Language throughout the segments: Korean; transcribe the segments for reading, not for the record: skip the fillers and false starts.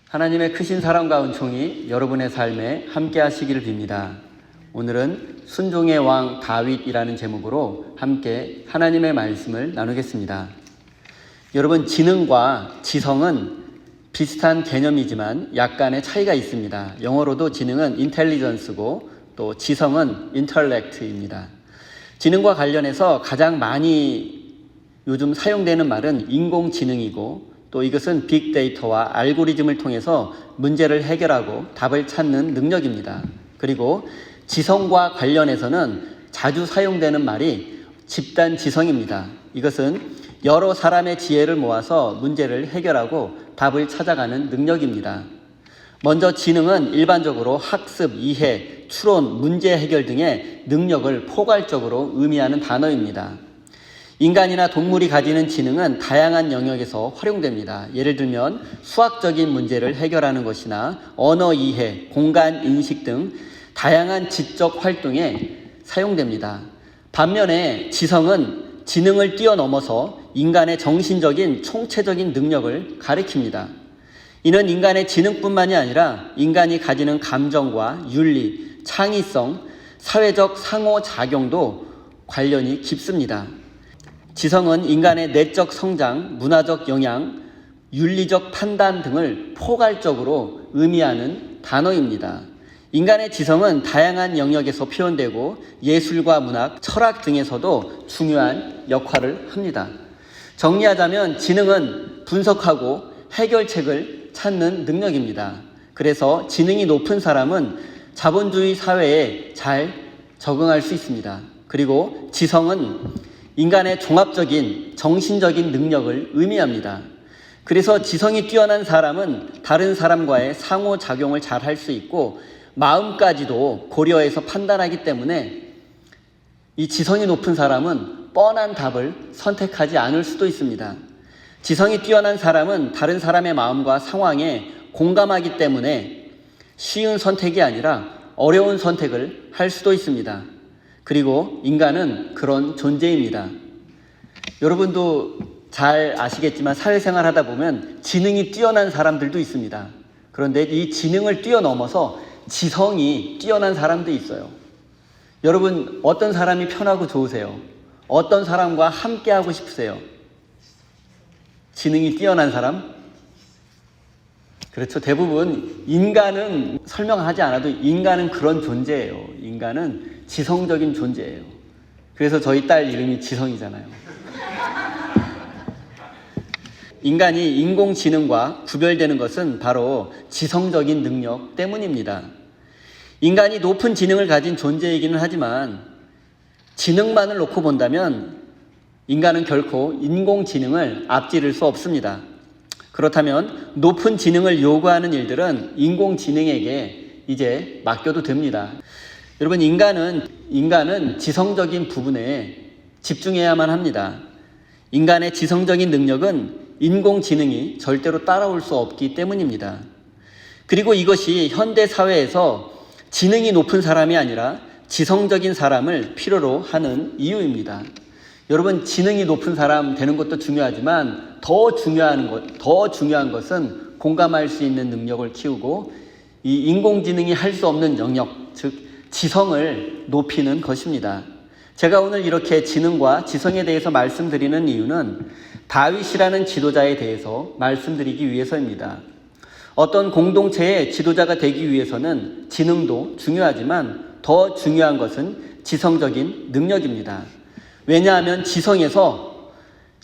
하나님의 크신 사랑과 은총이 여러분의 삶에 함께 하시기를 빕니다. 오늘은 순종의 왕 다윗이라는 제목으로 함께 하나님의 말씀을 나누겠습니다. 여러분, 지능과 지성은 비슷한 개념이지만 약간의 차이가 있습니다. 영어로도 지능은 intelligence고 또 지성은 intellect입니다. 지능과 관련해서 가장 많이 요즘 사용되는 말은 인공지능이고 또 이것은 빅데이터와 알고리즘을 통해서 문제를 해결하고 답을 찾는 능력입니다. 그리고 지성과 관련해서는 자주 사용되는 말이 집단지성입니다. 이것은 여러 사람의 지혜를 모아서 문제를 해결하고 답을 찾아가는 능력입니다. 먼저 지능은 일반적으로 학습, 이해, 추론, 문제 해결 등의 능력을 포괄적으로 의미하는 단어입니다. 인간이나 동물이 가지는 지능은 다양한 영역에서 활용됩니다. 예를 들면 수학적인 문제를 해결하는 것이나 언어 이해, 공간 인식 등 다양한 지적 활동에 사용됩니다. 반면에 지성은 지능을 뛰어넘어서 인간의 정신적인 총체적인 능력을 가리킵니다. 이는 인간의 지능뿐만이 아니라 인간이 가지는 감정과 윤리, 창의성, 사회적 상호작용도 관련이 깊습니다. 지성은 인간의 내적 성장, 문화적 영향, 윤리적 판단 등을 포괄적으로 의미하는 단어입니다. 인간의 지성은 다양한 영역에서 표현되고 예술과 문학, 철학 등에서도 중요한 역할을 합니다. 정리하자면 지능은 분석하고 해결책을 찾는 능력입니다. 그래서 지능이 높은 사람은 자본주의 사회에 잘 적응할 수 있습니다. 그리고 지성은 인간의 종합적인 정신적인 능력을 의미합니다. 그래서 지성이 뛰어난 사람은 다른 사람과의 상호작용을 잘 할 수 있고 마음까지도 고려해서 판단하기 때문에 이 지성이 높은 사람은 뻔한 답을 선택하지 않을 수도 있습니다. 지성이 뛰어난 사람은 다른 사람의 마음과 상황에 공감하기 때문에 쉬운 선택이 아니라 어려운 선택을 할 수도 있습니다. 그리고 인간은 그런 존재입니다. 여러분도 잘 아시겠지만 사회생활 하다 보면 지능이 뛰어난 사람들도 있습니다. 그런데 이 지능을 뛰어넘어서 지성이 뛰어난 사람도 있어요. 여러분, 어떤 사람이 편하고 좋으세요? 어떤 사람과 함께 하고 싶으세요? 지능이 뛰어난 사람? 그렇죠. 대부분 인간은 설명하지 않아도 인간은 그런 존재예요. 인간은 지성적인 존재예요. 그래서 저희 딸 이름이 지성이잖아요. 인간이 인공지능과 구별되는 것은 바로 지성적인 능력 때문입니다. 인간이 높은 지능을 가진 존재이기는 하지만 지능만을 놓고 본다면 인간은 결코 인공지능을 앞지를 수 없습니다. 그렇다면 높은 지능을 요구하는 일들은 인공지능에게 이제 맡겨도 됩니다. 여러분, 인간은 지성적인 부분에 집중해야만 합니다. 인간의 지성적인 능력은 인공지능이 절대로 따라올 수 없기 때문입니다. 그리고 이것이 현대 사회에서 지능이 높은 사람이 아니라 지성적인 사람을 필요로 하는 이유입니다. 여러분, 지능이 높은 사람 되는 것도 중요하지만 더 중요한 것은 공감할 수 있는 능력을 키우고 이 인공지능이 할 수 없는 영역, 즉 지성을 높이는 것입니다. 제가 오늘 이렇게 지능과 지성에 대해서 말씀드리는 이유는 다윗이라는 지도자에 대해서 말씀드리기 위해서입니다. 어떤 공동체의 지도자가 되기 위해서는 지능도 중요하지만 더 중요한 것은 지성적인 능력입니다. 왜냐하면 지성에서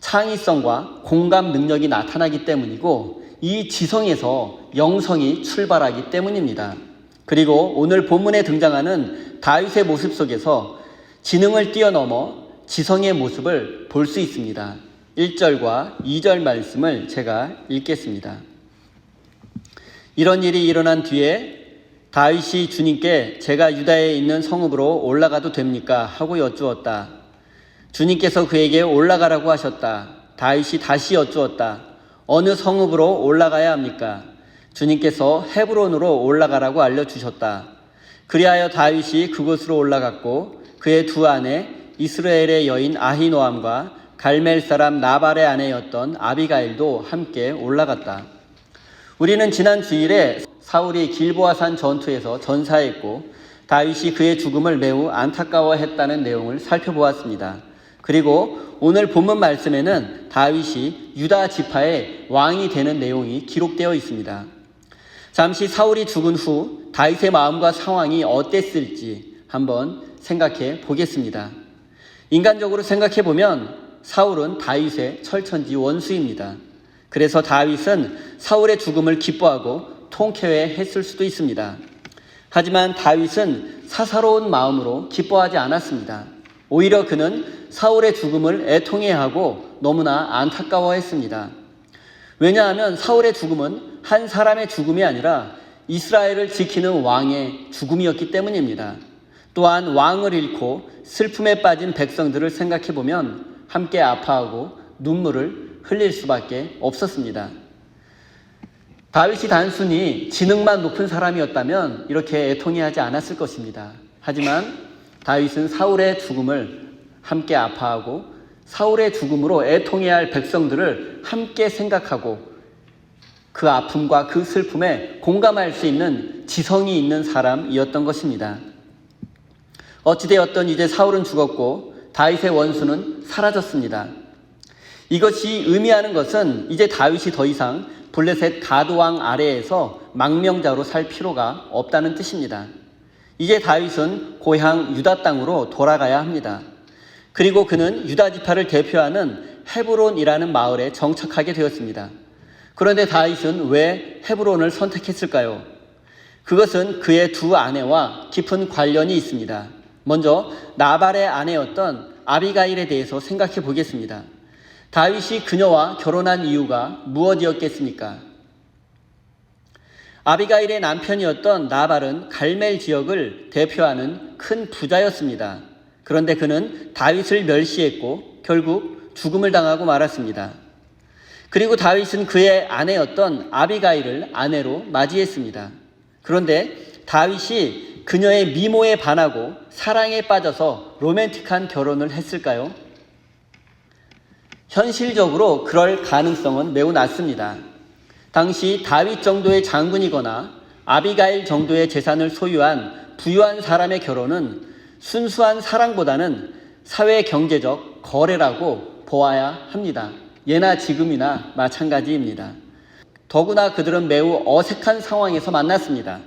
창의성과 공감 능력이 나타나기 때문이고 이 지성에서 영성이 출발하기 때문입니다. 그리고 오늘 본문에 등장하는 다윗의 모습 속에서 지능을 뛰어넘어 지성의 모습을 볼 수 있습니다. 1절과 2절 말씀을 제가 읽겠습니다. 이런 일이 일어난 뒤에 다윗이 주님께 제가 유다에 있는 성읍으로 올라가도 됩니까? 하고 여쭈었다. 주님께서 그에게 올라가라고 하셨다. 다윗이 다시 여쭈었다. 어느 성읍으로 올라가야 합니까? 주님께서 헤브론으로 올라가라고 알려주셨다. 그리하여 다윗이 그곳으로 올라갔고 그의 두 아내 이스라엘의 여인 아히노암과 갈멜 사람 나발의 아내였던 아비가일도 함께 올라갔다. 우리는 지난 주일에 사울이 길보아산 전투에서 전사했고 다윗이 그의 죽음을 매우 안타까워했다는 내용을 살펴보았습니다. 그리고 오늘 본문 말씀에는 다윗이 유다 지파의 왕이 되는 내용이 기록되어 있습니다. 잠시 사울이 죽은 후 다윗의 마음과 상황이 어땠을지 한번 생각해 보겠습니다. 인간적으로 생각해 보면 사울은 다윗의 철천지 원수입니다. 그래서 다윗은 사울의 죽음을 기뻐하고 통쾌해했을 수도 있습니다. 하지만 다윗은 사사로운 마음으로 기뻐하지 않았습니다. 오히려 그는 사울의 죽음을 애통해하고 너무나 안타까워했습니다. 왜냐하면 사울의 죽음은 한 사람의 죽음이 아니라 이스라엘을 지키는 왕의 죽음이었기 때문입니다. 또한 왕을 잃고 슬픔에 빠진 백성들을 생각해 보면 함께 아파하고 눈물을 흘릴 수밖에 없었습니다. 다윗이 단순히 지능만 높은 사람이었다면 이렇게 애통해하지 않았을 것입니다. 하지만 다윗은 사울의 죽음을 함께 아파하고 사울의 죽음으로 애통해야 할 백성들을 함께 생각하고 그 아픔과 그 슬픔에 공감할 수 있는 지성이 있는 사람이었던 것입니다. 어찌되었든 이제 사울은 죽었고 다윗의 원수는 사라졌습니다. 이것이 의미하는 것은 이제 다윗이 더 이상 블레셋 가드왕 아래에서 망명자로 살 필요가 없다는 뜻입니다. 이제 다윗은 고향 유다 땅으로 돌아가야 합니다. 그리고 그는 유다 지파를 대표하는 헤브론이라는 마을에 정착하게 되었습니다. 그런데 다윗은 왜 헤브론을 선택했을까요? 그것은 그의 두 아내와 깊은 관련이 있습니다. 먼저 나발의 아내였던 아비가일에 대해서 생각해 보겠습니다. 다윗이 그녀와 결혼한 이유가 무엇이었겠습니까? 아비가일의 남편이었던 나발은 갈멜 지역을 대표하는 큰 부자였습니다. 그런데 그는 다윗을 멸시했고 결국 죽음을 당하고 말았습니다. 그리고 다윗은 그의 아내였던 아비가일을 아내로 맞이했습니다. 그런데 다윗이 그녀의 미모에 반하고 사랑에 빠져서 로맨틱한 결혼을 했을까요? 현실적으로 그럴 가능성은 매우 낮습니다. 당시 다윗 정도의 장군이거나 아비가일 정도의 재산을 소유한 부유한 사람의 결혼은 순수한 사랑보다는 사회 경제적 거래라고 보아야 합니다. 예나 지금이나 마찬가지입니다. 더구나 그들은 매우 어색한 상황에서 만났습니다.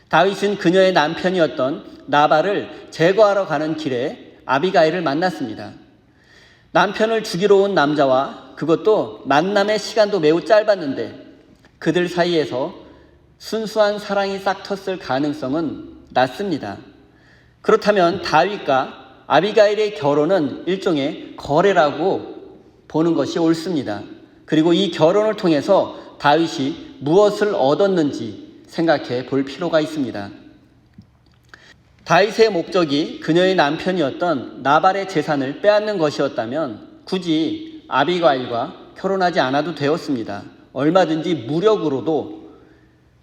다윗은 그녀의 남편이었던 나발을 제거하러 가는 길에 아비가일을 만났습니다. 남편을 죽이러 온 남자와 그것도 만남의 시간도 매우 짧았는데 그들 사이에서 순수한 사랑이 싹 텄을 가능성은 낮습니다. 그렇다면 다윗과 아비가일의 결혼은 일종의 거래라고 보는 것이 옳습니다. 그리고 이 결혼을 통해서 다윗이 무엇을 얻었는지 생각해 볼 필요가 있습니다. 다윗의 목적이 그녀의 남편이었던 나발의 재산을 빼앗는 것이었다면 굳이 아비가일과 결혼하지 않아도 되었습니다. 얼마든지 무력으로도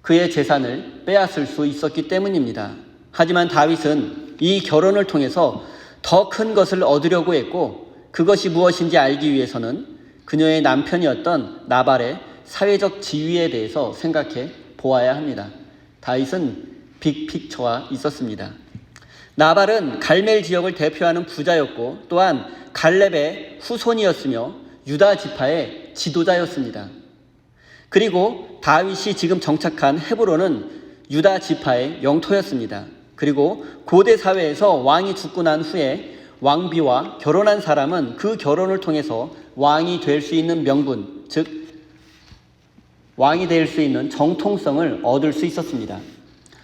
그의 재산을 빼앗을 수 있었기 때문입니다. 하지만 다윗은 이 결혼을 통해서 더 큰 것을 얻으려고 했고 그것이 무엇인지 알기 위해서는 그녀의 남편이었던 나발의 사회적 지위에 대해서 생각해 보아야 합니다. 다윗은 빅픽처가 있었습니다. 나발은 갈멜 지역을 대표하는 부자였고 또한 갈렙의 후손이었으며 유다 지파의 지도자였습니다. 그리고 다윗이 지금 정착한 헤브론은 유다 지파의 영토였습니다. 그리고 고대 사회에서 왕이 죽고 난 후에 왕비와 결혼한 사람은 그 결혼을 통해서 왕이 될 수 있는 명분, 즉 왕이 될 수 있는 정통성을 얻을 수 있었습니다.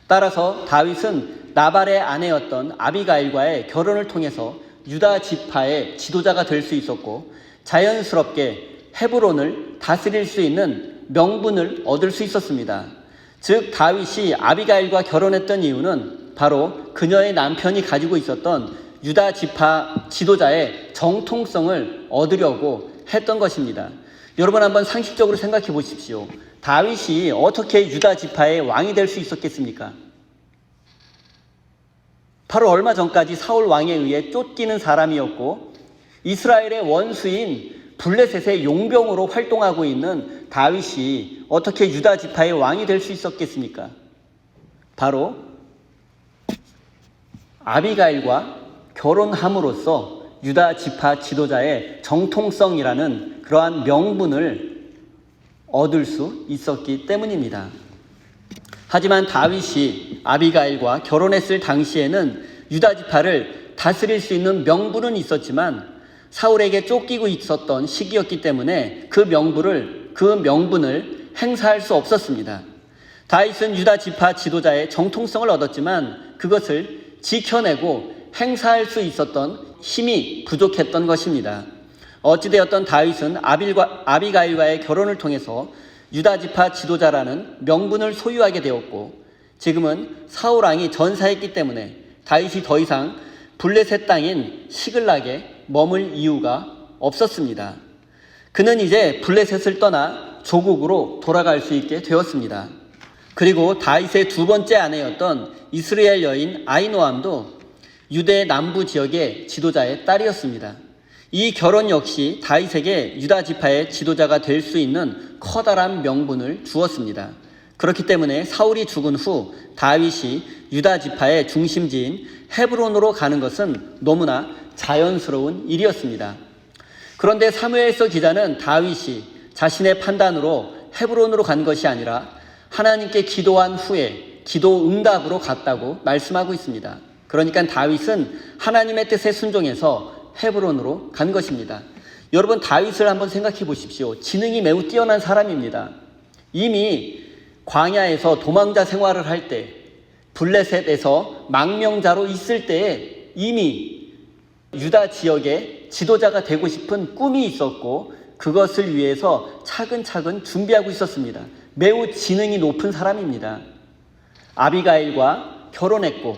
따라서 다윗은 나발의 아내였던 아비가일과의 결혼을 통해서 유다 지파의 지도자가 될 수 있었고 자연스럽게 헤브론을 다스릴 수 있는 명분을 얻을 수 있었습니다. 즉 다윗이 아비가일과 결혼했던 이유는 바로 그녀의 남편이 가지고 있었던 유다 지파 지도자의 정통성을 얻으려고 했던 것입니다. 여러분 한번 상식적으로 생각해 보십시오. 다윗이 어떻게 유다 지파의 왕이 될 수 있었겠습니까? 바로 얼마 전까지 사울 왕에 의해 쫓기는 사람이었고 이스라엘의 원수인 블레셋의 용병으로 활동하고 있는 다윗이 어떻게 유다 지파의 왕이 될 수 있었겠습니까? 바로 아비가일과 결혼함으로써 유다 지파 지도자의 정통성이라는 그러한 명분을 얻을 수 있었기 때문입니다. 하지만 다윗이 아비가일과 결혼했을 당시에는 유다 지파를 다스릴 수 있는 명분은 있었지만 사울에게 쫓기고 있었던 시기였기 때문에 그 명분을 행사할 수 없었습니다. 다윗은 유다 지파 지도자의 정통성을 얻었지만 그것을 지켜내고 행사할 수 있었던 힘이 부족했던 것입니다. 어찌되었던 다윗은 아비가일과의 결혼을 통해서 유다 지파 지도자라는 명분을 소유하게 되었고 지금은 사울 왕이 전사했기 때문에 다윗이 더 이상 블레셋 땅인 시글락에 머물 이유가 없었습니다. 그는 이제 블레셋을 떠나 조국으로 돌아갈 수 있게 되었습니다. 그리고 다윗의 두 번째 아내였던 이스라엘 여인 아히노암도 유대 남부 지역의 지도자의 딸이었습니다. 이 결혼 역시 다윗에게 유다 지파의 지도자가 될 수 있는 커다란 명분을 주었습니다. 그렇기 때문에 사울이 죽은 후 다윗이 유다 지파의 중심지인 헤브론으로 가는 것은 너무나 자연스러운 일이었습니다. 그런데 사무엘서 기자는 다윗이 자신의 판단으로 헤브론으로 간 것이 아니라 하나님께 기도한 후에 기도 응답으로 갔다고 말씀하고 있습니다. 그러니까 다윗은 하나님의 뜻에 순종해서 헤브론으로 간 것입니다. 여러분, 다윗을 한번 생각해 보십시오. 지능이 매우 뛰어난 사람입니다. 이미 광야에서 도망자 생활을 할 때, 블레셋에서 망명자로 있을 때에 이미 유다 지역의 지도자가 되고 싶은 꿈이 있었고 그것을 위해서 차근차근 준비하고 있었습니다. 매우 지능이 높은 사람입니다. 아비가일과 결혼했고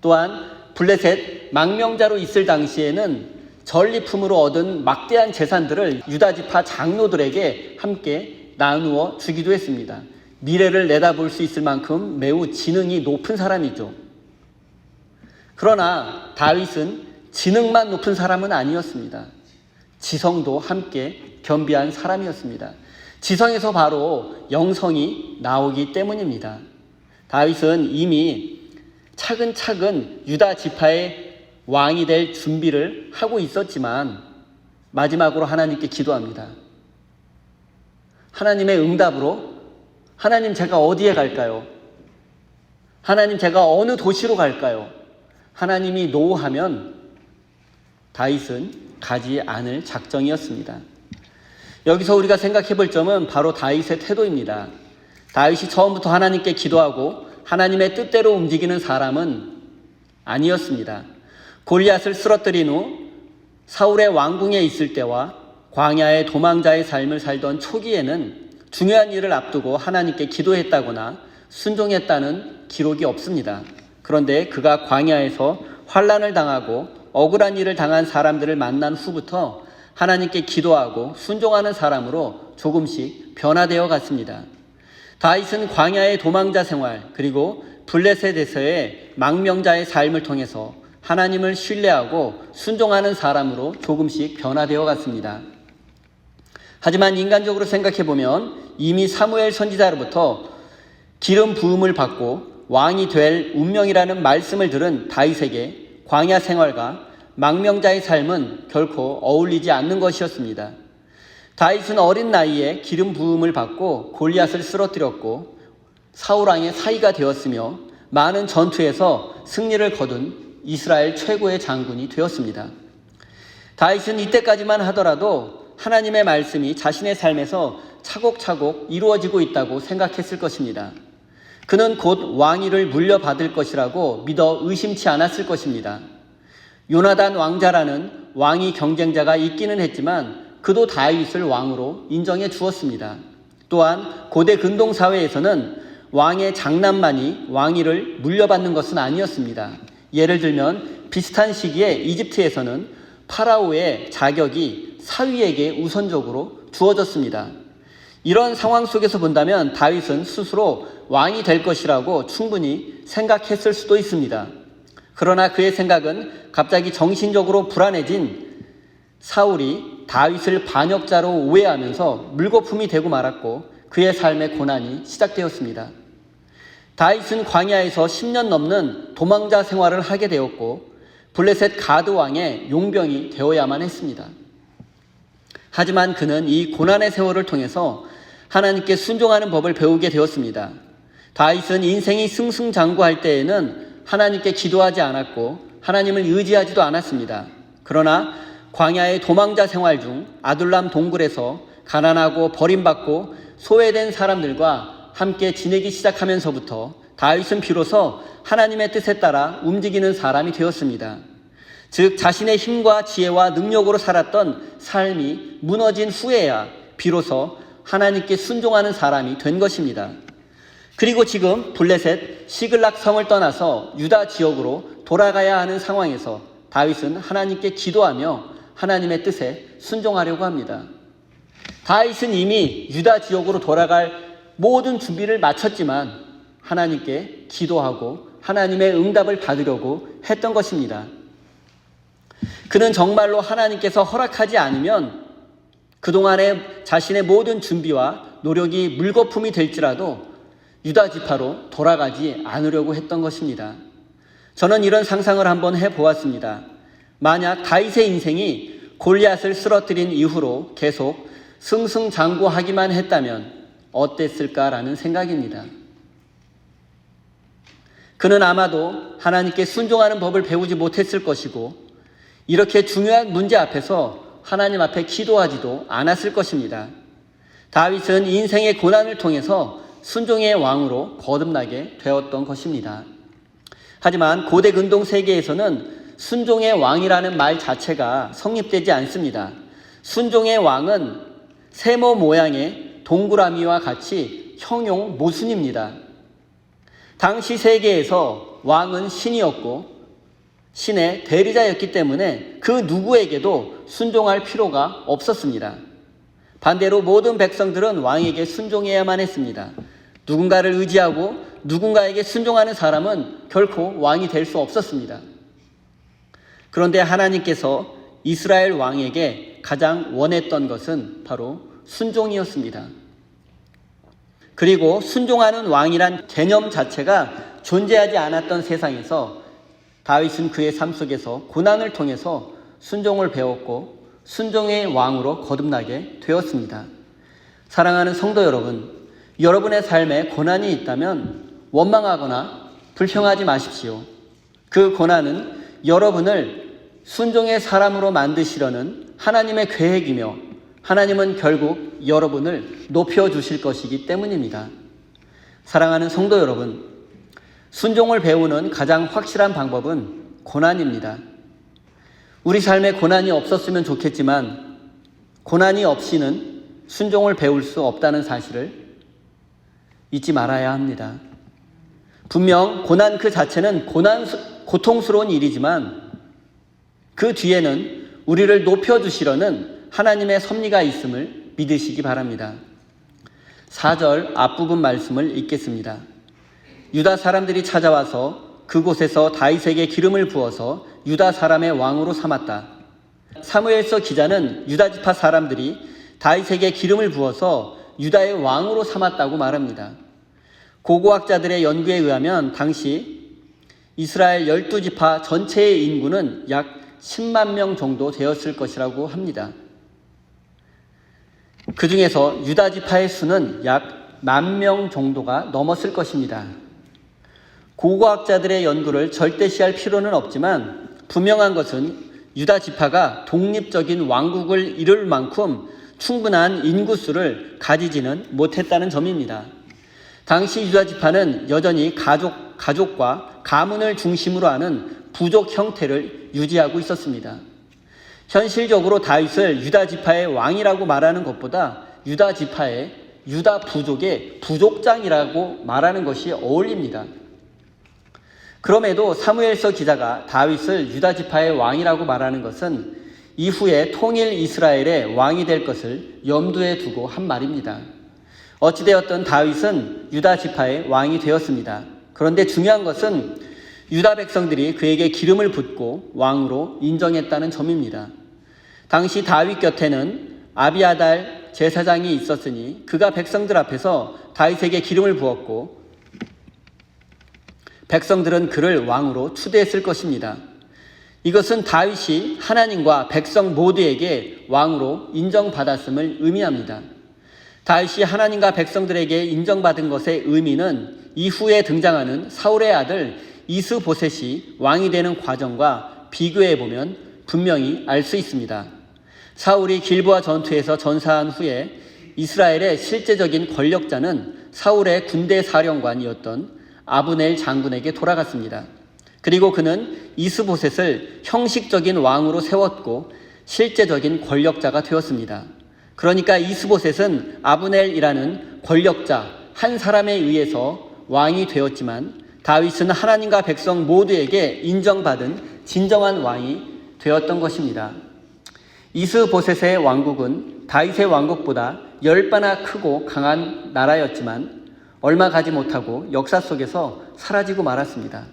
또한 블레셋 망명자로 있을 당시에는 전리품으로 얻은 막대한 재산들을 유다 지파 장로들에게 함께 나누어 주기도 했습니다. 미래를 내다볼 수 있을 만큼 매우 지능이 높은 사람이죠. 그러나 다윗은 지능만 높은 사람은 아니었습니다. 지성도 함께 겸비한 사람이었습니다. 지성에서 바로 영성이 나오기 때문입니다. 다윗은 이미 차근차근 유다 지파의 왕이 될 준비를 하고 있었지만 마지막으로 하나님께 기도합니다. 하나님의 응답으로 하나님, 제가 어디에 갈까요? 하나님, 제가 어느 도시로 갈까요? 하나님이 노하면 다윗은 가지 않을 작정이었습니다. 여기서 우리가 생각해 볼 점은 바로 다윗의 태도입니다. 다윗이 처음부터 하나님께 기도하고 하나님의 뜻대로 움직이는 사람은 아니었습니다. 골리앗을 쓰러뜨린 후 사울의 왕궁에 있을 때와 광야의 도망자의 삶을 살던 초기에는 중요한 일을 앞두고 하나님께 기도했다거나 순종했다는 기록이 없습니다. 그런데 그가 광야에서 환난을 당하고 억울한 일을 당한 사람들을 만난 후부터 하나님께 기도하고 순종하는 사람으로 조금씩 변화되어 갔습니다. 다윗은 광야의 도망자 생활 그리고 블레셋에서의 망명자의 삶을 통해서 하나님을 신뢰하고 순종하는 사람으로 조금씩 변화되어 갔습니다. 하지만 인간적으로 생각해 보면 이미 사무엘 선지자로부터 기름 부음을 받고 왕이 될 운명이라는 말씀을 들은 다윗에게 광야 생활과 망명자의 삶은 결코 어울리지 않는 것이었습니다. 다윗은 어린 나이에 기름 부음을 받고 골리앗을 쓰러뜨렸고 사울왕의 사위가 되었으며 많은 전투에서 승리를 거둔 이스라엘 최고의 장군이 되었습니다. 다윗은 이때까지만 하더라도 하나님의 말씀이 자신의 삶에서 차곡차곡 이루어지고 있다고 생각했을 것입니다. 그는 곧 왕위를 물려받을 것이라고 믿어 의심치 않았을 것입니다. 요나단 왕자라는 왕위 경쟁자가 있기는 했지만 그도 다윗을 왕으로 인정해 주었습니다. 또한 고대 근동사회에서는 왕의 장남만이 왕위를 물려받는 것은 아니었습니다. 예를 들면 비슷한 시기에 이집트에서는 파라오의 자격이 사위에게 우선적으로 주어졌습니다. 이런 상황 속에서 본다면 다윗은 스스로 왕이 될 것이라고 충분히 생각했을 수도 있습니다. 그러나 그의 생각은 갑자기 정신적으로 불안해진 사울이 다윗을 반역자로 오해하면서 물거품이 되고 말았고 그의 삶의 고난이 시작되었습니다. 다윗은 광야에서 10년 넘는 도망자 생활을 하게 되었고 블레셋 가드 왕의 용병이 되어야만 했습니다. 하지만 그는 이 고난의 세월을 통해서 하나님께 순종하는 법을 배우게 되었습니다. 다윗은 인생이 승승장구할 때에는 하나님께 기도하지 않았고 하나님을 의지하지도 않았습니다. 그러나 광야의 도망자 생활 중 아둘람 동굴에서 가난하고 버림받고 소외된 사람들과 함께 지내기 시작하면서부터 다윗은 비로소 하나님의 뜻에 따라 움직이는 사람이 되었습니다. 즉 자신의 힘과 지혜와 능력으로 살았던 삶이 무너진 후에야 비로소 하나님께 순종하는 사람이 된 것입니다. 그리고 지금 블레셋 시글락 성을 떠나서 유다 지역으로 돌아가야 하는 상황에서 다윗은 하나님께 기도하며 하나님의 뜻에 순종하려고 합니다. 다윗은 이미 유다 지역으로 돌아갈 모든 준비를 마쳤지만 하나님께 기도하고 하나님의 응답을 받으려고 했던 것입니다. 그는 정말로 하나님께서 허락하지 않으면 그동안의 자신의 모든 준비와 노력이 물거품이 될지라도 유다 지파로 돌아가지 않으려고 했던 것입니다. 저는 이런 상상을 한번 해보았습니다. 만약 다윗의 인생이 골리앗을 쓰러뜨린 이후로 계속 승승장구하기만 했다면 어땠을까라는 생각입니다. 그는 아마도 하나님께 순종하는 법을 배우지 못했을 것이고 이렇게 중요한 문제 앞에서 하나님 앞에 기도하지도 않았을 것입니다. 다윗은 인생의 고난을 통해서 순종의 왕으로 거듭나게 되었던 것입니다. 하지만 고대 근동 세계에서는 순종의 왕이라는 말 자체가 성립되지 않습니다. 순종의 왕은 세모 모양의 동그라미와 같이 형용 모순입니다. 당시 세계에서 왕은 신이었고 신의 대리자였기 때문에 그 누구에게도 순종할 필요가 없었습니다. 반대로 모든 백성들은 왕에게 순종해야만 했습니다. 누군가를 의지하고 누군가에게 순종하는 사람은 결코 왕이 될 수 없었습니다. 그런데 하나님께서 이스라엘 왕에게 가장 원했던 것은 바로 순종이었습니다. 그리고 순종하는 왕이란 개념 자체가 존재하지 않았던 세상에서 다윗은 그의 삶 속에서 고난을 통해서 순종을 배웠고 순종의 왕으로 거듭나게 되었습니다. 사랑하는 성도 여러분, 여러분의 삶에 고난이 있다면 원망하거나 불평하지 마십시오. 그 고난은 여러분을 순종의 사람으로 만드시려는 하나님의 계획이며 하나님은 결국 여러분을 높여주실 것이기 때문입니다. 사랑하는 성도 여러분, 순종을 배우는 가장 확실한 방법은 고난입니다. 우리 삶에 고난이 없었으면 좋겠지만 고난이 없이는 순종을 배울 수 없다는 사실을 잊지 말아야 합니다. 분명 고난 그 자체는 고통스러운 일이지만 그 뒤에는 우리를 높여주시려는 하나님의 섭리가 있음을 믿으시기 바랍니다. 4절 앞부분 말씀을 읽겠습니다. 유다 사람들이 찾아와서 그곳에서 다윗에게 기름을 부어서 유다 사람의 왕으로 삼았다. 사무엘서 기자는 유다 지파 사람들이 다윗에게 기름을 부어서 유다의 왕으로 삼았다고 말합니다. 고고학자들의 연구에 의하면 당시 이스라엘 12지파 전체의 인구는 약 10만 명 정도 되었을 것이라고 합니다. 그 중에서 유다 지파의 수는 약 10,000명 정도가 넘었을 것입니다. 고고학자들의 연구를 절대시할 필요는 없지만 분명한 것은 유다 지파가 독립적인 왕국을 이룰 만큼 충분한 인구수를 가지지는 못했다는 점입니다. 당시 유다 지파는 여전히 가족과 가문을 중심으로 하는 부족 형태를 유지하고 있었습니다. 현실적으로 다윗을 유다 지파의 왕이라고 말하는 것보다 유다 지파의 유다 부족의 부족장이라고 말하는 것이 어울립니다. 그럼에도 사무엘서 기자가 다윗을 유다 지파의 왕이라고 말하는 것은 이후에 통일 이스라엘의 왕이 될 것을 염두에 두고 한 말입니다. 어찌되었든 다윗은 유다 지파의 왕이 되었습니다. 그런데 중요한 것은 유다 백성들이 그에게 기름을 붓고 왕으로 인정했다는 점입니다. 당시 다윗 곁에는 아비아달, 제사장이 있었으니 그가 백성들 앞에서 다윗에게 기름을 부었고 백성들은 그를 왕으로 추대했을 것입니다. 이것은 다윗이 하나님과 백성 모두에게 왕으로 인정받았음을 의미합니다. 다윗이 하나님과 백성들에게 인정받은 것의 의미는 이후에 등장하는 사울의 아들 이스보셋이 왕이 되는 과정과 비교해 보면 분명히 알 수 있습니다. 사울이 길보아 전투에서 전사한 후에 이스라엘의 실제적인 권력자는 사울의 군대 사령관이었던 아브넬 장군에게 돌아갔습니다. 그리고 그는 이스보셋을 형식적인 왕으로 세웠고 실제적인 권력자가 되었습니다. 그러니까 이스보셋은 아브넬이라는 권력자 한 사람에 의해서 왕이 되었지만 다윗은 하나님과 백성 모두에게 인정받은 진정한 왕이 되었던 것입니다. 이스보셋의 왕국은 다윗의 왕국보다 10배나 크고 강한 나라였지만 얼마 가지 못하고 역사 속에서 사라지고 말았습니다.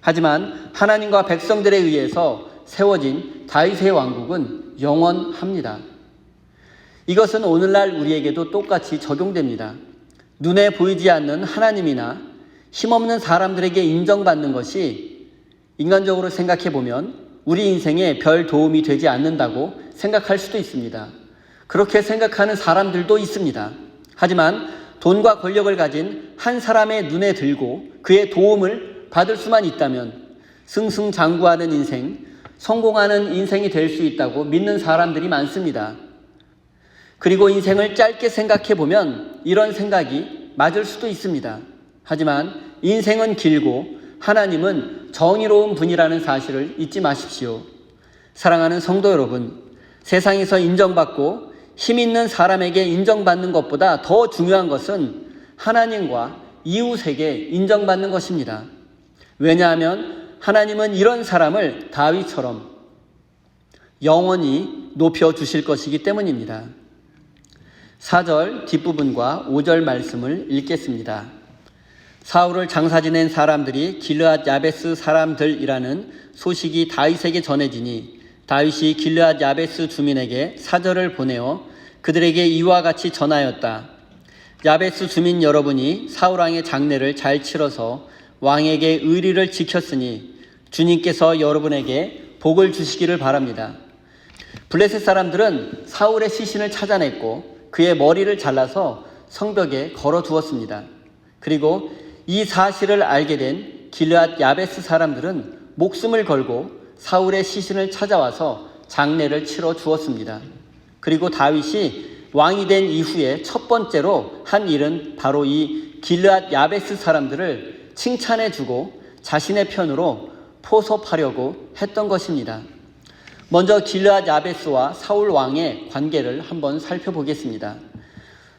하지만 하나님과 백성들에 의해서 세워진 다윗의 왕국은 영원합니다. 이것은 오늘날 우리에게도 똑같이 적용됩니다. 눈에 보이지 않는 하나님이나 힘없는 사람들에게 인정받는 것이 인간적으로 생각해 보면 우리 인생에 별 도움이 되지 않는다고 생각할 수도 있습니다. 그렇게 생각하는 사람들도 있습니다. 하지만 돈과 권력을 가진 한 사람의 눈에 들고 그의 도움을 받을 수만 있다면 승승장구하는 인생, 성공하는 인생이 될 수 있다고 믿는 사람들이 많습니다. 그리고 인생을 짧게 생각해 보면 이런 생각이 맞을 수도 있습니다. 하지만 인생은 길고 하나님은 정의로운 분이라는 사실을 잊지 마십시오. 사랑하는 성도 여러분, 세상에서 인정받고 힘 있는 사람에게 인정받는 것보다 더 중요한 것은 하나님과 이웃에게 인정받는 것입니다. 왜냐하면 하나님은 이런 사람을 다윗처럼 영원히 높여주실 것이기 때문입니다. 4절 뒷부분과 5절 말씀을 읽겠습니다. 사울을 장사 지낸 사람들이 길르앗 야베스 사람들이라는 소식이 다윗에게 전해지니 다윗이 길르앗 야베스 주민에게 사절을 보내어 그들에게 이와 같이 전하였다. 야베스 주민 여러분이 사울왕의 장례를 잘 치러서 왕에게 의리를 지켰으니 주님께서 여러분에게 복을 주시기를 바랍니다. 블레셋 사람들은 사울의 시신을 찾아냈고 그의 머리를 잘라서 성벽에 걸어두었습니다. 그리고 이 사실을 알게 된 길르앗 야베스 사람들은 목숨을 걸고 사울의 시신을 찾아와서 장례를 치러 주었습니다. 그리고 다윗이 왕이 된 이후에 첫 번째로 한 일은 바로 이 길르앗 야베스 사람들을 칭찬해주고 자신의 편으로 포섭하려고 했던 것입니다. 먼저 길르앗 야베스와 사울 왕의 관계를 한번 살펴보겠습니다.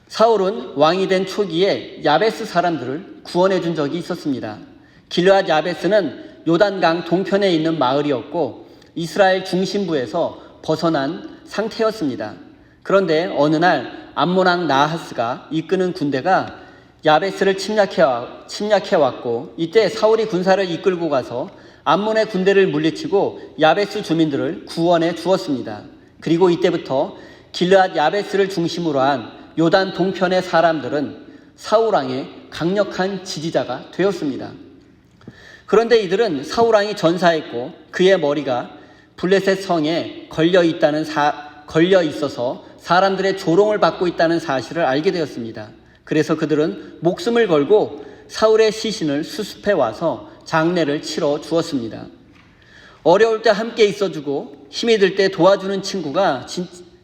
사울은 왕이 된 초기에 야베스 사람들을 구원해 준 적이 있었습니다. 길르앗 야베스는 요단강 동편에 있는 마을이었고 이스라엘 중심부에서 벗어난 상태였습니다. 그런데 어느 날 암몬 왕 나하스가 이끄는 군대가 야베스를 침략해 왔고 이때 사울이 군사를 이끌고 가서 암몬의 군대를 물리치고 야베스 주민들을 구원해 주었습니다. 그리고 이때부터 길르앗 야베스를 중심으로 한 요단 동편의 사람들은 사울왕의 강력한 지지자가 되었습니다. 그런데 이들은 사울왕이 전사했고 그의 머리가 블레셋 성에 걸려 있어서 사람들의 조롱을 받고 있다는 사실을 알게 되었습니다. 그래서 그들은 목숨을 걸고 사울의 시신을 수습해 와서 장례를 치러 주었습니다. 어려울 때 함께 있어주고 힘이 들 때 도와주는 친구가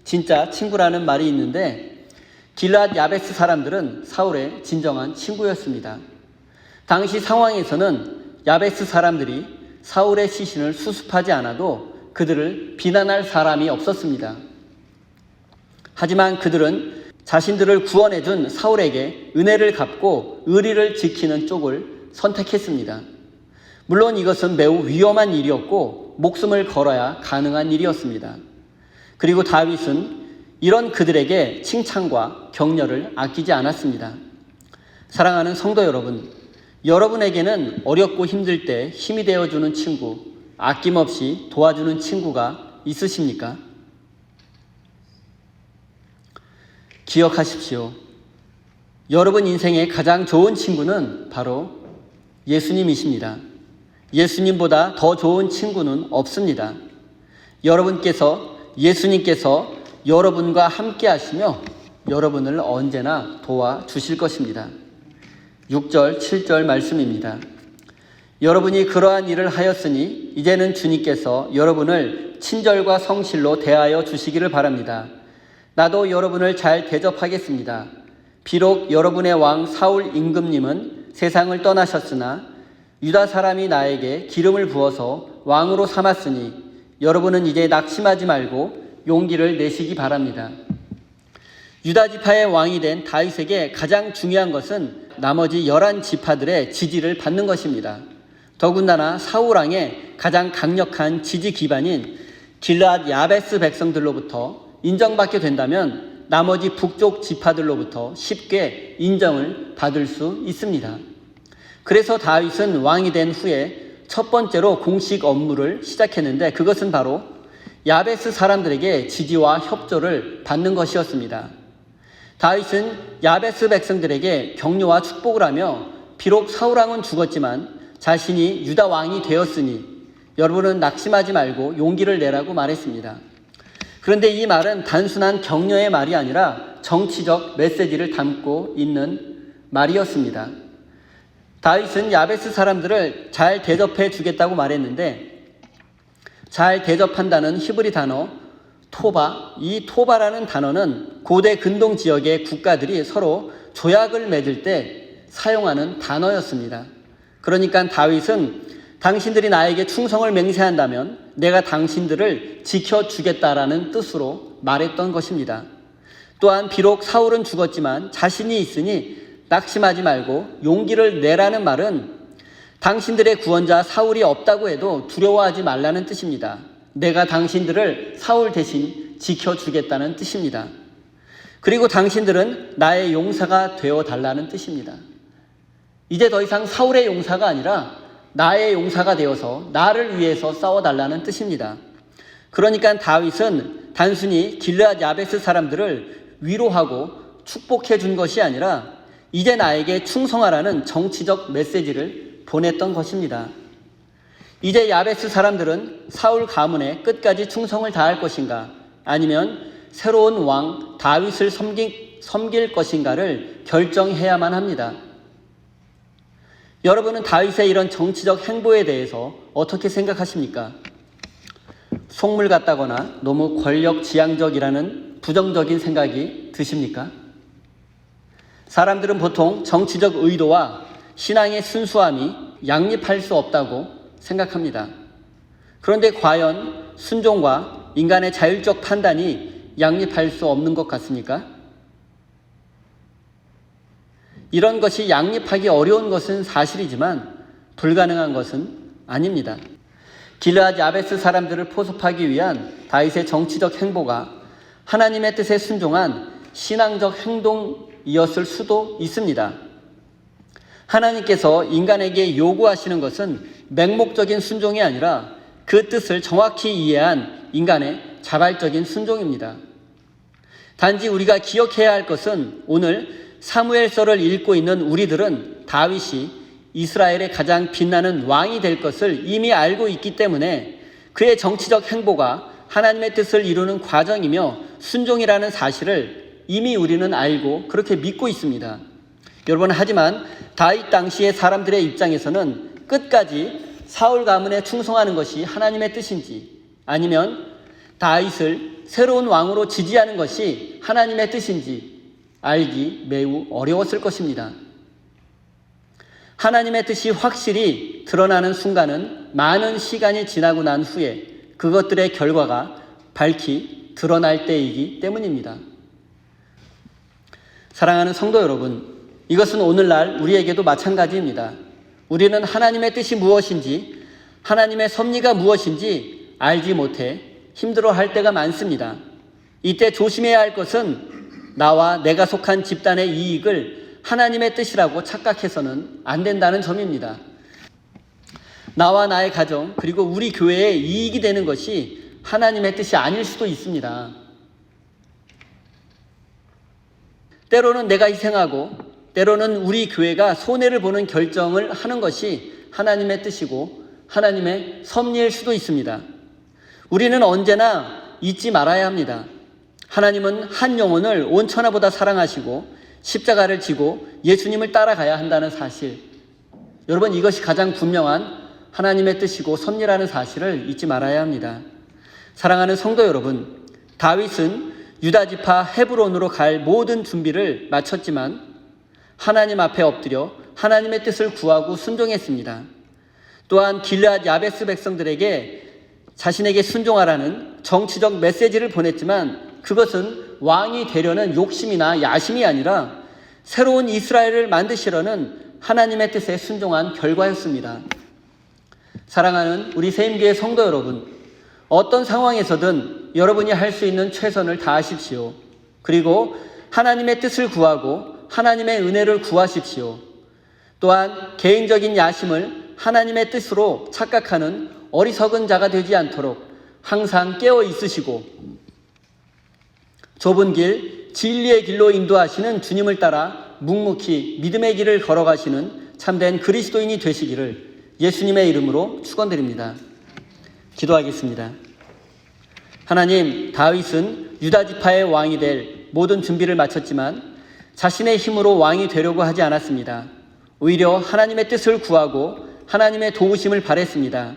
진짜 친구라는 말이 있는데 길르앗 야베스 사람들은 사울의 진정한 친구였습니다. 당시 상황에서는 야베스 사람들이 사울의 시신을 수습하지 않아도 그들을 비난할 사람이 없었습니다. 하지만 그들은 자신들을 구원해준 사울에게 은혜를 갚고 의리를 지키는 쪽을 선택했습니다. 물론 이것은 매우 위험한 일이었고 목숨을 걸어야 가능한 일이었습니다. 그리고 다윗은 이런 그들에게 칭찬과 격려를 아끼지 않았습니다. 사랑하는 성도 여러분, 여러분에게는 어렵고 힘들 때 힘이 되어주는 친구, 아낌없이 도와주는 친구가 있으십니까? 기억하십시오. 여러분 인생의 가장 좋은 친구는 바로 예수님이십니다. 예수님보다 더 좋은 친구는 없습니다. 예수님께서 여러분과 함께 하시며 여러분을 언제나 도와주실 것입니다. 6절, 7절 말씀입니다. 여러분이 그러한 일을 하였으니 이제는 주님께서 여러분을 친절과 성실로 대하여 주시기를 바랍니다. 나도 여러분을 잘 대접하겠습니다. 비록 여러분의 왕 사울 임금님은 세상을 떠나셨으나 유다 사람이 나에게 기름을 부어서 왕으로 삼았으니 여러분은 이제 낙심하지 말고 용기를 내시기 바랍니다. 유다 지파의 왕이 된 다윗에게 가장 중요한 것은 나머지 11지파들의 지지를 받는 것입니다. 더군다나 사울 왕의 가장 강력한 지지 기반인 길르앗 야베스 백성들로부터 인정받게 된다면 나머지 북쪽 지파들로부터 쉽게 인정을 받을 수 있습니다. 그래서 다윗은 왕이 된 후에 첫 번째로 공식 업무를 시작했는데 그것은 바로 야베스 사람들에게 지지와 협조를 받는 것이었습니다. 다윗은 야베스 백성들에게 격려와 축복을 하며 비록 사울 왕은 죽었지만 자신이 유다 왕이 되었으니 여러분은 낙심하지 말고 용기를 내라고 말했습니다. 그런데 이 말은 단순한 격려의 말이 아니라 정치적 메시지를 담고 있는 말이었습니다. 다윗은 야베스 사람들을 잘 대접해 주겠다고 말했는데 잘 대접한다는 히브리 단어 토바, 이 토바라는 단어는 고대 근동 지역의 국가들이 서로 조약을 맺을 때 사용하는 단어였습니다. 그러니까 다윗은 당신들이 나에게 충성을 맹세한다면 내가 당신들을 지켜주겠다라는 뜻으로 말했던 것입니다. 또한 비록 사울은 죽었지만 자신이 있으니 낙심하지 말고 용기를 내라는 말은 당신들의 구원자 사울이 없다고 해도 두려워하지 말라는 뜻입니다. 내가 당신들을 사울 대신 지켜주겠다는 뜻입니다. 그리고 당신들은 나의 용사가 되어달라는 뜻입니다. 이제 더 이상 사울의 용사가 아니라 나의 용사가 되어서 나를 위해서 싸워달라는 뜻입니다. 그러니까 다윗은 단순히 길르앗 야베스 사람들을 위로하고 축복해 준 것이 아니라 이제 나에게 충성하라는 정치적 메시지를 보냈던 것입니다. 이제 야베스 사람들은 사울 가문에 끝까지 충성을 다할 것인가 아니면 새로운 왕 다윗을 섬길 것인가를 결정해야만 합니다. 여러분은 다윗의 이런 정치적 행보에 대해서 어떻게 생각하십니까? 속물 같다거나 너무 권력지향적이라는 부정적인 생각이 드십니까? 사람들은 보통 정치적 의도와 신앙의 순수함이 양립할 수 없다고 생각합니다. 그런데 과연 순종과 인간의 자율적 판단이 양립할 수 없는 것 같습니까? 이런 것이 양립하기 어려운 것은 사실이지만 불가능한 것은 아닙니다. 길르앗 야베스 사람들을 포섭하기 위한 다윗의 정치적 행보가 하나님의 뜻에 순종한 신앙적 행동이었을 수도 있습니다. 하나님께서 인간에게 요구하시는 것은 맹목적인 순종이 아니라 그 뜻을 정확히 이해한 인간의 자발적인 순종입니다. 단지 우리가 기억해야 할 것은 오늘 사무엘서를 읽고 있는 우리들은 다윗이 이스라엘의 가장 빛나는 왕이 될 것을 이미 알고 있기 때문에 그의 정치적 행보가 하나님의 뜻을 이루는 과정이며 순종이라는 사실을 이미 우리는 알고 그렇게 믿고 있습니다. 여러분, 하지만 다윗 당시의 사람들의 입장에서는 끝까지 사울 가문에 충성하는 것이 하나님의 뜻인지 아니면 다윗을 새로운 왕으로 지지하는 것이 하나님의 뜻인지 알기 매우 어려웠을 것입니다. 하나님의 뜻이 확실히 드러나는 순간은 많은 시간이 지나고 난 후에 그것들의 결과가 밝히 드러날 때이기 때문입니다. 사랑하는 성도 여러분, 이것은 오늘날 우리에게도 마찬가지입니다. 우리는 하나님의 뜻이 무엇인지, 하나님의 섭리가 무엇인지 알지 못해 힘들어할 때가 많습니다. 이때 조심해야 할 것은 나와 내가 속한 집단의 이익을 하나님의 뜻이라고 착각해서는 안 된다는 점입니다. 나와 나의 가정 그리고 우리 교회의 이익이 되는 것이 하나님의 뜻이 아닐 수도 있습니다. 때로는 내가 희생하고 때로는 우리 교회가 손해를 보는 결정을 하는 것이 하나님의 뜻이고 하나님의 섭리일 수도 있습니다. 우리는 언제나 잊지 말아야 합니다. 하나님은 한 영혼을 온 천하보다 사랑하시고 십자가를 지고 예수님을 따라가야 한다는 사실, 여러분, 이것이 가장 분명한 하나님의 뜻이고 섭리라는 사실을 잊지 말아야 합니다. 사랑하는 성도 여러분, 다윗은 유다지파 헤브론으로 갈 모든 준비를 마쳤지만 하나님 앞에 엎드려 하나님의 뜻을 구하고 순종했습니다. 또한 길르앗 야베스 백성들에게 자신에게 순종하라는 정치적 메시지를 보냈지만 그것은 왕이 되려는 욕심이나 야심이 아니라 새로운 이스라엘을 만드시려는 하나님의 뜻에 순종한 결과였습니다. 사랑하는 우리 세임교회 성도 여러분, 어떤 상황에서든 여러분이 할 수 있는 최선을 다하십시오. 그리고 하나님의 뜻을 구하고 하나님의 은혜를 구하십시오. 또한 개인적인 야심을 하나님의 뜻으로 착각하는 어리석은 자가 되지 않도록 항상 깨어 있으시고 좁은 길, 진리의 길로 인도하시는 주님을 따라 묵묵히 믿음의 길을 걸어가시는 참된 그리스도인이 되시기를 예수님의 이름으로 축원드립니다. 기도하겠습니다. 하나님, 다윗은 유다지파의 왕이 될 모든 준비를 마쳤지만 자신의 힘으로 왕이 되려고 하지 않았습니다. 오히려 하나님의 뜻을 구하고 하나님의 도우심을 바랬습니다.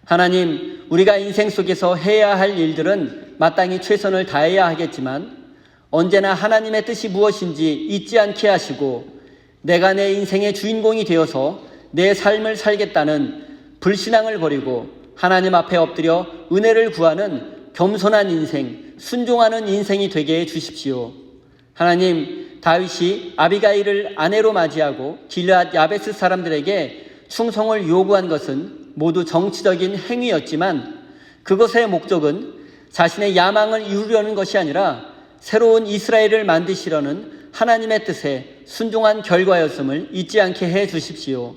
하나님, 우리가 인생 속에서 해야 할 일들은 마땅히 최선을 다해야 하겠지만 언제나 하나님의 뜻이 무엇인지 잊지 않게 하시고 내가 내 인생의 주인공이 되어서 내 삶을 살겠다는 불신앙을 버리고 하나님 앞에 엎드려 은혜를 구하는 겸손한 인생, 순종하는 인생이 되게 해주십시오. 하나님, 다윗이 아비가일을 아내로 맞이하고 길르앗 야베스 사람들에게 충성을 요구한 것은 모두 정치적인 행위였지만 그것의 목적은 자신의 야망을 이루려는 것이 아니라 새로운 이스라엘을 만드시려는 하나님의 뜻에 순종한 결과였음을 잊지 않게 해 주십시오.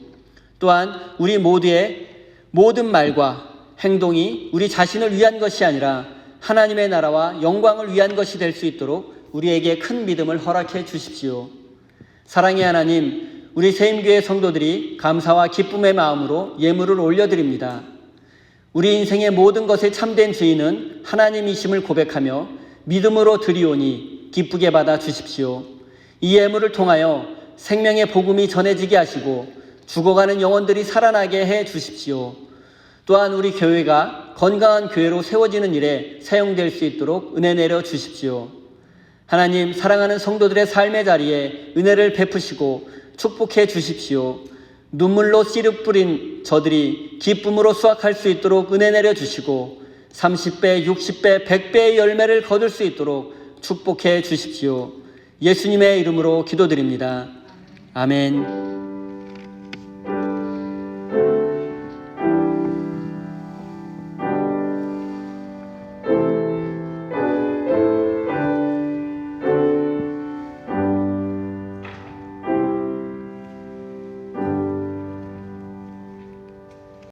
또한 우리 모두의 모든 말과 행동이 우리 자신을 위한 것이 아니라 하나님의 나라와 영광을 위한 것이 될 수 있도록 우리에게 큰 믿음을 허락해 주십시오. 사랑의 하나님, 우리 세임교회 성도들이 감사와 기쁨의 마음으로 예물을 올려드립니다. 우리 인생의 모든 것에 참된 주인은 하나님이심을 고백하며 믿음으로 드리오니 기쁘게 받아 주십시오. 이 예물을 통하여 생명의 복음이 전해지게 하시고 죽어가는 영혼들이 살아나게 해 주십시오. 또한 우리 교회가 건강한 교회로 세워지는 일에 사용될 수 있도록 은혜 내려 주십시오. 하나님, 사랑하는 성도들의 삶의 자리에 은혜를 베푸시고 축복해 주십시오. 눈물로 씨를 뿌린 저들이 기쁨으로 수확할 수 있도록 은혜 내려 주시고 30배, 60배, 100배의 열매를 거둘 수 있도록 축복해 주십시오. 예수님의 이름으로 기도드립니다. 아멘.